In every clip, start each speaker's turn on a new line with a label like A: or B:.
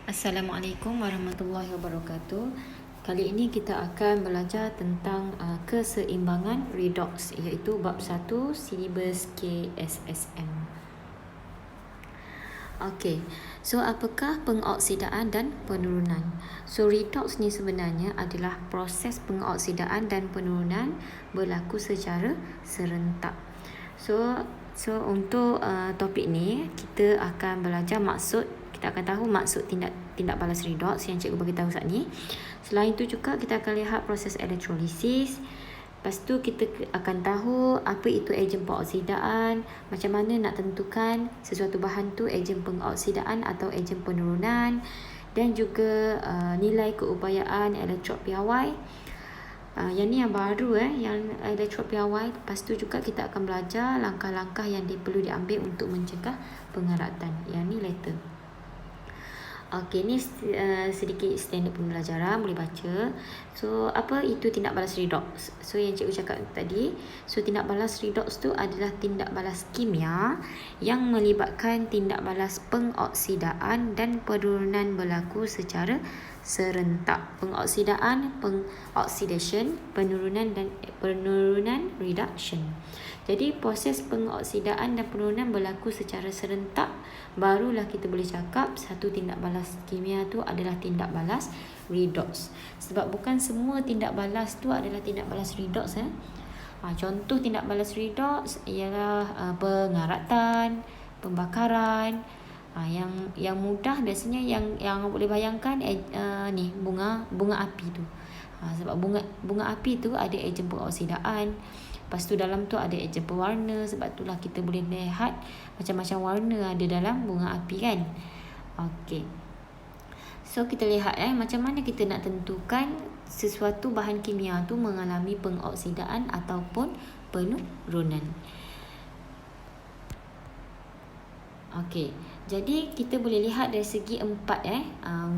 A: Assalamualaikum warahmatullahi wabarakatuh. Kali ini kita akan belajar tentang keseimbangan redox, iaitu bab 1 silibus KSSM. Okey. So apakah pengoksidaan dan penurunan? So redox ni sebenarnya adalah proses pengoksidaan dan penurunan berlaku secara serentak. So untuk topik ni kita akan belajar maksud. Kita akan tahu maksud tindak balas redox yang cikgu bagi tahu saat ni. Selain itu juga kita akan lihat proses elektrolisis. Lepas tu kita akan tahu apa itu ejen pengoksidaan, macam mana nak tentukan sesuatu bahan tu ejen pengoksidaan atau ejen penurunan, dan juga nilai keupayaan elektrod piawai. Yang ni yang baru yang elektrod piawai. Lepas tu juga kita akan belajar langkah-langkah yang perlu diambil untuk mencegah pengaratan. Yang ni later. Okey, ni sedikit standard pembelajaran, boleh baca. So, apa itu tindak balas redox? So, yang cikgu cakap tadi, so tindak balas redox tu adalah tindak balas kimia yang melibatkan tindak balas pengoksidaan dan penurunan berlaku secara serentak. Pengoksidaan, oxidation, penurunan reduction. Jadi proses pengoksidaan dan penurunan berlaku secara serentak, barulah kita boleh cakap satu tindak balas kimia tu adalah tindak balas redox. Sebab bukan semua tindak balas tu adalah tindak balas redox. Contoh tindak balas redox ialah pengaratan, pembakaran. Yang mudah biasanya yang boleh bayangkan ni bunga api tu. Sebab bunga api tu ada ejen pengoksidaan. Lepas tu dalam tu ada ejen pewarna. Sebab itulah kita boleh lihat macam-macam warna ada dalam bunga api kan. Okey. So kita lihat macam mana kita nak tentukan sesuatu bahan kimia tu mengalami pengoksidaan ataupun penurunan. Okey. Jadi kita boleh lihat dari segi 4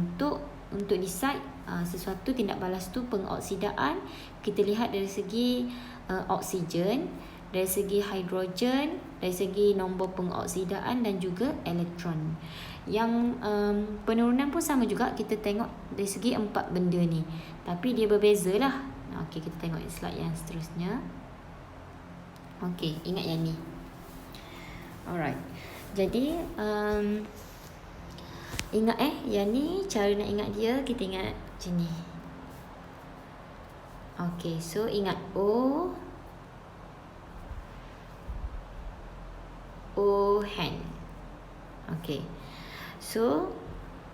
A: untuk decide sesuatu tindak balas tu pengoksidaan, kita lihat dari segi oksigen, dari segi hidrogen, dari segi nombor pengoksidaan dan juga elektron. Yang penurunan pun sama juga, kita tengok dari segi 4 benda ni, tapi dia berbeza lah. Okey, kita tengok slide yang seterusnya. Okey, ingat yang ni. Alright. Jadi ingat yang ni cara nak ingat dia, kita ingat macam ni. Okey, so ingat O hand. Okey. So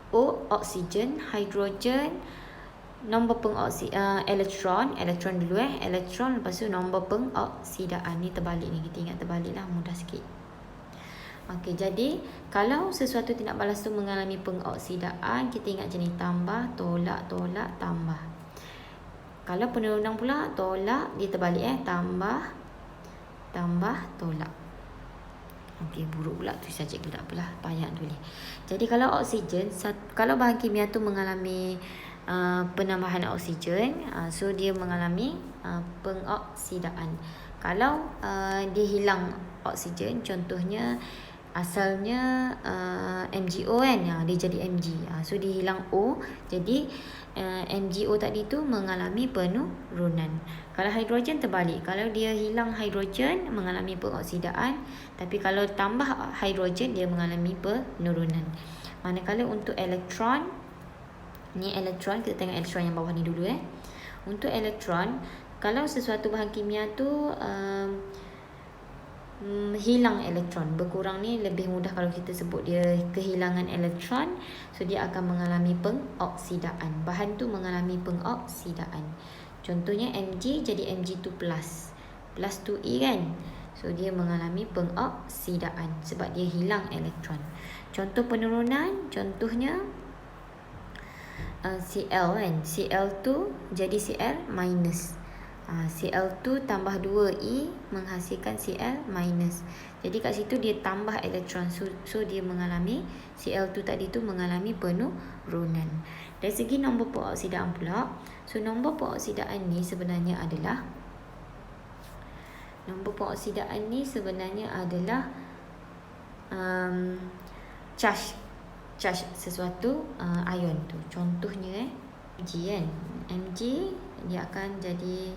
A: O oksigen, hidrogen, nombor elektron dulu elektron, lepas tu nombor pengoksidaan. Ni terbalik ni, kita ingat terbalik lah, mudah sikit. Okey, jadi kalau sesuatu tindak balas tu mengalami pengoksidaan, kita ingat macam ni, tambah, tolak, tambah. Kalau penurunan pula, tolak, dia terbalik tambah, tolak. Okey, buruk pula tu saja, tak apalah, payah tulis. Jadi kalau oksigen, kalau bahan kimia tu mengalami penambahan oksigen, so dia mengalami pengoksidaan. Kalau dia hilang oksigen, contohnya asalnya MgO kan, dia jadi Mg, so dia hilang O, jadi MgO tadi tu mengalami penurunan. Kalau hidrogen terbalik, kalau dia hilang hidrogen mengalami pengoksidaan, tapi kalau tambah hidrogen dia mengalami penurunan. Manakala untuk elektron, ni elektron, kita tengok elektron yang bawah ni dulu Untuk elektron, kalau sesuatu bahan kimia tu hilang elektron, berkurang ni lebih mudah kalau kita sebut dia kehilangan elektron, so dia akan mengalami pengoksidaan. Bahan tu mengalami pengoksidaan. Contohnya Mg jadi Mg2+, plus 2E kan, so dia mengalami pengoksidaan sebab dia hilang elektron. Contoh penurunan, contohnya Cl kan, Cl2 jadi Cl minus. Cl2 tambah 2E menghasilkan Cl minus. Jadi kat situ dia tambah elektron, so dia mengalami, Cl2 tadi tu mengalami penurunan. Dari segi nombor pengoksidaan pula, so nombor pengoksidaan ni sebenarnya adalah charge charge sesuatu ion tu. Contohnya Mg kan. Mg dia akan jadi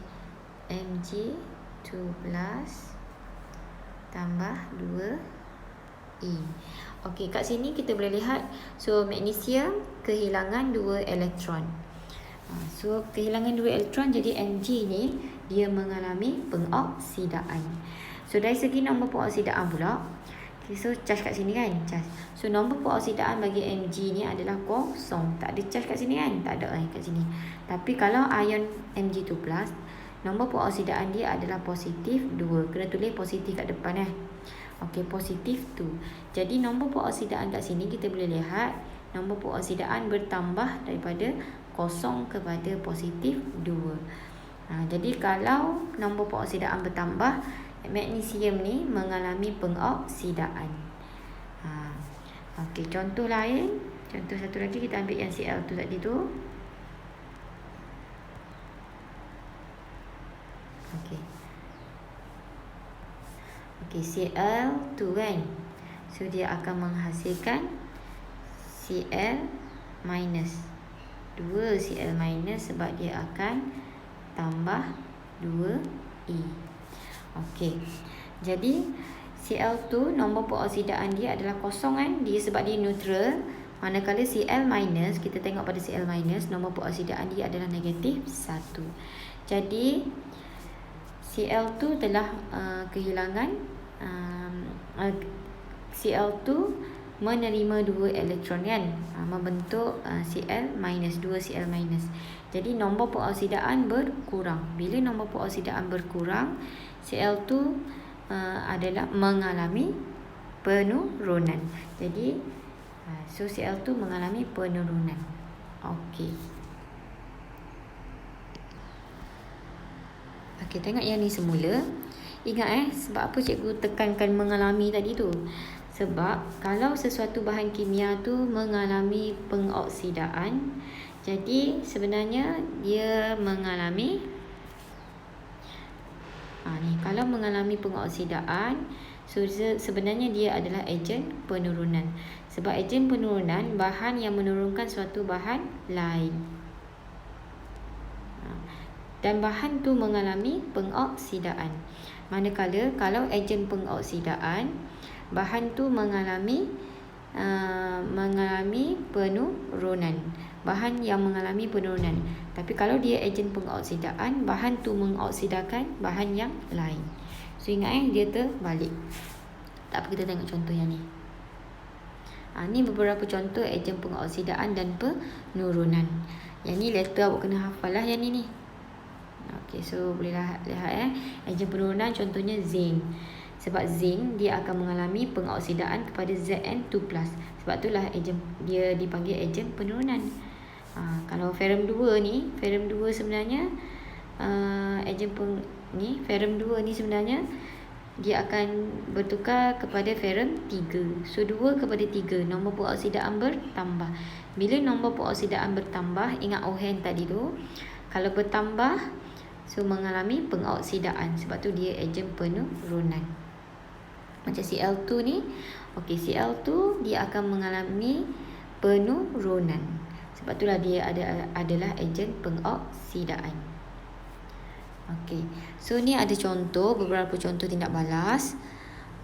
A: Mg2 plus tambah 2E. Okey, kat sini kita boleh lihat, so magnesium kehilangan 2 elektron. So kehilangan 2 elektron, jadi Mg ni dia mengalami pengoksidaan. So dari segi nombor pengoksidaan pula, okay, so charge kat sini kan, charge. So nombor pengoksidaan bagi Mg ni adalah kosong, tak ada charge kat sini kan, tak ada kat sini. Tapi kalau ion Mg2+, nombor pengoksidaan dia adalah positif 2. Kena tulis positif kat depan . Okey, positif 2. Jadi nombor pengoksidaan kat sini kita boleh lihat nombor pengoksidaan bertambah daripada kosong kepada positif 2. Jadi kalau nombor pengoksidaan bertambah, magnesium ni mengalami pengoksidaan. Okey, contoh lain, contoh satu lagi kita ambil yang Cl2 tadi tu. Okey. Okey, Cl2 kan. So dia akan menghasilkan Cl minus. 2 Cl minus sebab dia akan tambah 2E. Okey. Jadi Cl2 nombor pengoksidaan dia adalah kosong kan. Dia sebab dia neutral. Manakala Cl minus, kita tengok pada Cl minus, nombor pengoksidaan dia adalah negatif 1. Jadi Cl2 telah kehilangan Cl2 menerima 2 elektron kan, membentuk Cl minus, 2 Cl minus. Jadi nombor pengoksidaan berkurang. Bila nombor pengoksidaan berkurang, Cl2 adalah mengalami penurunan. Jadi so Cl2 mengalami penurunan. Okey. Okey, tengok yang ni semula. Ingat sebab apa cikgu tekankan mengalami tadi tu? Sebab kalau sesuatu bahan kimia tu mengalami pengoksidaan, jadi sebenarnya dia mengalami ni, kalau mengalami pengoksidaan, so sebenarnya dia adalah ejen penurunan. Sebab ejen penurunan bahan yang menurunkan suatu bahan lain. Dan bahan tu mengalami pengoksidaan. Manakala kalau ejen pengoksidaan, bahan tu mengalami penurunan. Bahan yang mengalami penurunan. Tapi kalau dia ejen pengoksidaan, bahan tu mengoksidakan bahan yang lain. So ingat dia terbalik. Tak apa, kita tengok contoh yang ni. Ni beberapa contoh ejen pengoksidaan dan penurunan. Yang ni letter awak kena hafal lah yang ni. Okey, so boleh lihat ejen penurunan contohnya zinc. Sebab zinc dia akan mengalami pengoksidaan kepada Zn2+. Sebab itulah ejen dia dipanggil ejen penurunan. Kalau ferrum 2 ni, ferrum 2 sebenarnya ferrum 2 ni sebenarnya dia akan bertukar kepada ferrum 3. So 2 kepada 3, nombor pengoksidaan bertambah. Bila nombor pengoksidaan bertambah, ingat OH tadi tu, kalau bertambah, so mengalami pengoksidaan. Sebab tu dia ejen penurunan. Macam Cl2 ni, okey, Cl2 dia akan mengalami penurunan. Sebab itulah dia adalah ejen pengoksidaan. Okey, so ni ada contoh, beberapa contoh tindak balas.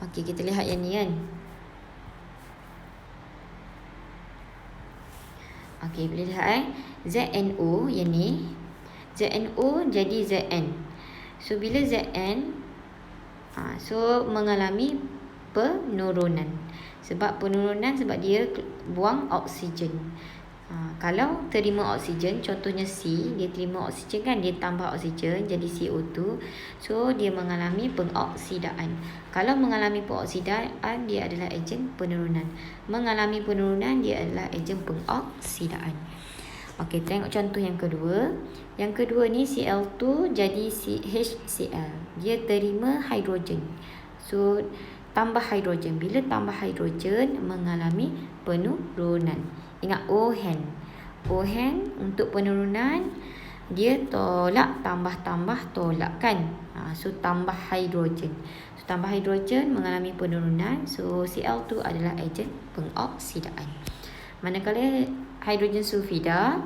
A: Okey, kita lihat yang ni kan. Okey, boleh lihat ZNO yang ni. ZNO jadi Zn. So bila Zn, so mengalami penurunan. Sebab penurunan sebab dia buang oksigen. Kalau terima oksigen, contohnya C, dia terima oksigen kan, dia tambah oksigen jadi CO2. So dia mengalami pengoksidaan. Kalau mengalami pengoksidaan, dia adalah ejen penurunan. Mengalami penurunan, dia adalah ejen pengoksidaan. Okey, tengok contoh yang kedua. Yang kedua ni Cl2 jadi HCl. Dia terima hidrogen. So tambah hidrogen. Bila tambah hidrogen mengalami penurunan. Ingat OH. OH untuk penurunan dia tolak tambah tolak kan. So tambah hidrogen. So tambah hidrogen mengalami penurunan. So Cl2 adalah ejen pengoksidaan. Manakala hidrogen sulfida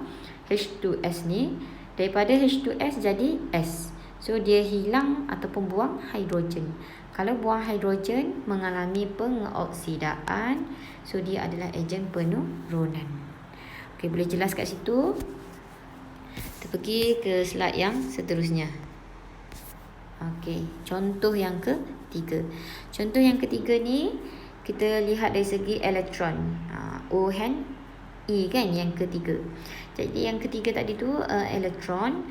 A: H2S ni daripada H2S jadi S. So dia hilang ataupun buang hidrogen. Kalau buang hidrogen mengalami pengoksidaan, so dia adalah ejen penurunan. Okey, boleh jelas kat situ. Kita pergi ke slide yang seterusnya. Okey, contoh yang ketiga. Contoh yang ketiga ni kita lihat dari segi elektron. O and E kan yang ketiga. Jadi yang ketiga tadi tu elektron.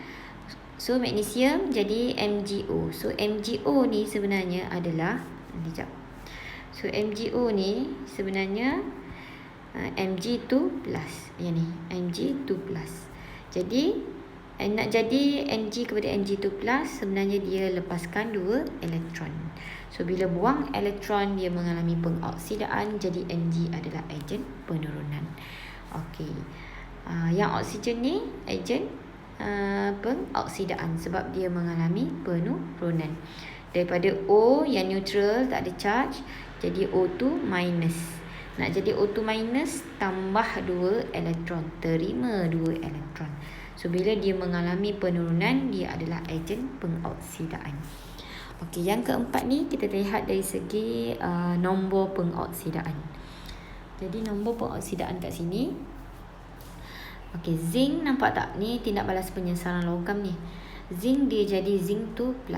A: So magnesium jadi MgO. So MgO ni sebenarnya adalah sekejap. So MgO ni sebenarnya Mg2+. Yang ni Mg2+. Jadi nak jadi Mg kepada Mg2+, sebenarnya dia lepaskan 2 elektron. So bila buang elektron dia mengalami pengoksidaan, jadi Mg adalah ejen penurunan. Okey. Yang oksigen ni ejen pengoksidaan sebab dia mengalami penurunan. Daripada O yang neutral tak ada charge jadi O2 minus. Nak jadi O2 minus tambah 2 elektron, terima 2 elektron. So bila dia mengalami penurunan dia adalah ejen pengoksidaan. Okey, yang keempat ni kita lihat dari segi nombor pengoksidaan. Jadi nombor pengoksidaan kat sini. Okey, zinc nampak tak? Ni tindak balas penyesaran logam ni. Zinc dia jadi zinc 2+.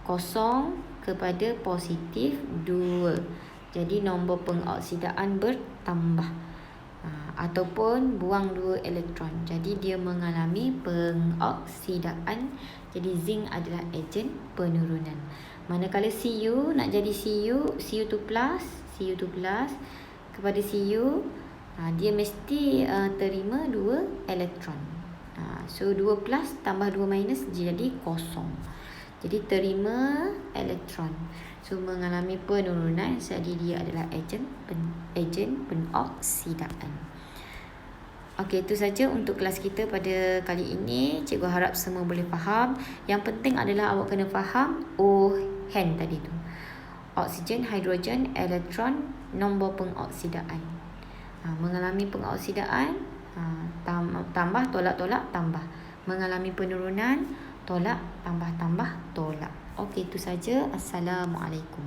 A: Kosong kepada positif 2. Jadi nombor pengoksidaan bertambah. Ataupun buang 2 elektron. Jadi dia mengalami pengoksidaan. Jadi zinc adalah ejen penurunan. Manakala Cu nak jadi Cu2+, kepada Cu, dia mesti terima 2 elektron. So 2 plus tambah 2 minus jadi kosong. Jadi terima elektron. So mengalami penurunan, jadi dia adalah ejen penoksidaan. Okey, itu saja untuk kelas kita pada kali ini. Cikgu harap semua boleh faham. Yang penting adalah awak kena faham OH tadi tu. Oksigen, hidrogen, elektron, nombor pengoksidaan. Mengalami pengoksidaan, tambah, tolak, tambah. Mengalami penurunan, tolak, tambah, tolak. Okey, itu saja. Assalamualaikum.